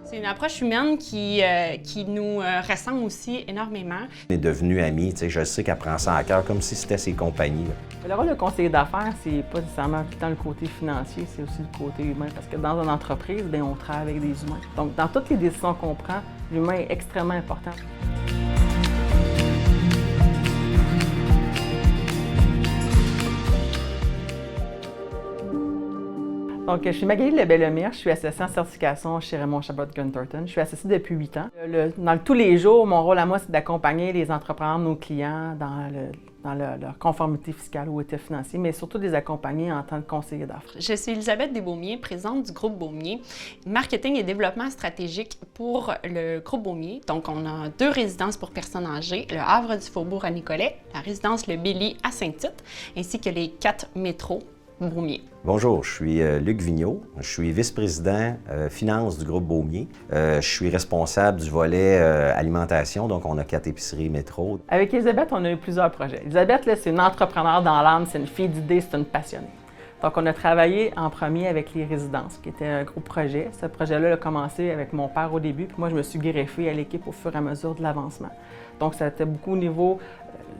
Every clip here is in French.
C'est une approche humaine qui nous ressemble aussi énormément. On est devenus amis, tu sais, je sais qu'elle prend ça à cœur comme si c'était ses compagnies. Le rôle de conseiller d'affaires, c'est pas nécessairement tout le temps le côté financier, c'est aussi le côté humain. Parce que dans une entreprise, bien, on travaille avec des humains. Donc, dans toutes les décisions qu'on prend, l'humain est extrêmement important. Donc, je suis Magali Lebel-Lemire, je suis associée en certification chez Raymond Chabot Grant Thornton. Je suis associée depuis 8 ans. Dans tous les jours, mon rôle à moi, c'est d'accompagner les entrepreneurs, nos clients, dans leur conformité fiscale ou état financier, mais surtout de les accompagner en tant que conseiller d'affaires. Je suis Elisabeth Desbaumiers, présidente du groupe Beaumier, marketing et développement stratégique pour le groupe Beaumier. Donc, on a 2 résidences pour personnes âgées, le Havre du Faubourg à Nicolet, la résidence Le Billy à Saint-Tite, ainsi que les 4 métros Beaumier. Bonjour, je suis Luc Vigneault, je suis vice-président finance du groupe Beaumier. Je suis responsable du volet alimentation, donc on a 4 épiceries métro. Avec Elisabeth, on a eu plusieurs projets. Elisabeth, c'est une entrepreneure dans l'âme, c'est une fille d'idées, c'est une passionnée. Donc, on a travaillé en premier avec les résidences, qui était un gros projet. Ce projet-là a commencé avec mon père au début, puis moi, je me suis greffée à l'équipe au fur et à mesure de l'avancement. Donc, ça a été beaucoup au niveau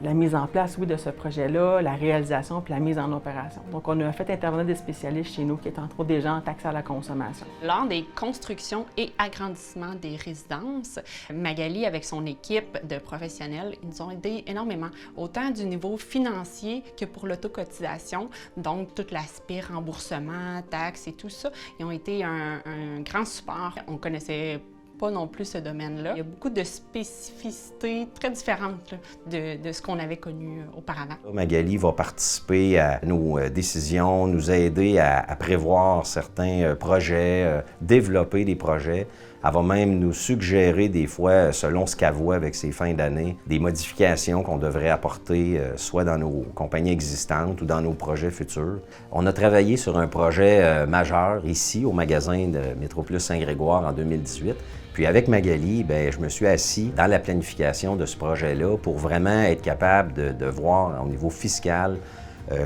de la mise en place, oui, de ce projet-là, la réalisation puis la mise en opération. Donc, on a fait intervenir des spécialistes chez nous qui étaient entre autres des gens en taxes à la consommation. Lors des constructions et agrandissements des résidences, Magali, avec son équipe de professionnels, ils nous ont aidés énormément, autant du niveau financier que pour l'autocotisation, donc tout l'aspect remboursement, taxes et tout ça. Ils ont été un grand support. On connaissait pas non plus ce domaine-là. Il y a beaucoup de spécificités très différentes là, de ce qu'on avait connu auparavant. Magali va participer à nos décisions, nous aider à prévoir certains projets, développer des projets. Elle va même nous suggérer des fois, selon ce qu'elle voit avec ses fins d'année, des modifications qu'on devrait apporter soit dans nos compagnies existantes ou dans nos projets futurs. On a travaillé sur un projet majeur ici au magasin de Métroplus Saint-Grégoire en 2018. Puis avec Magali, bien, je me suis assis dans la planification de ce projet-là pour vraiment être capable de voir au niveau fiscal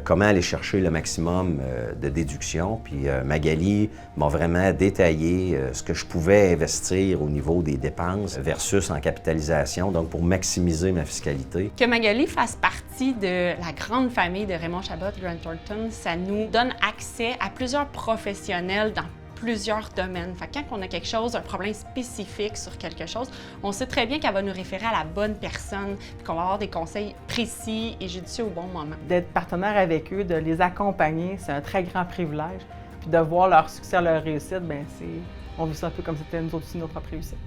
comment aller chercher le maximum de déduction. Puis Magali m'a vraiment détaillé ce que je pouvais investir au niveau des dépenses versus en capitalisation, donc pour maximiser ma fiscalité. Que Magali fasse partie de la grande famille de Raymond Chabot Grant Thornton, ça nous donne accès à plusieurs professionnels dans plusieurs domaines. Fait que quand on a quelque chose, un problème spécifique sur quelque chose, on sait très bien qu'elle va nous référer à la bonne personne, puis qu'on va avoir des conseils précis et judicieux au bon moment. D'être partenaire avec eux, de les accompagner, c'est un très grand privilège. Puis de voir leur succès, leur réussite, bien, on vit ça un peu comme si c'était nous autres aussi notre propre réussite.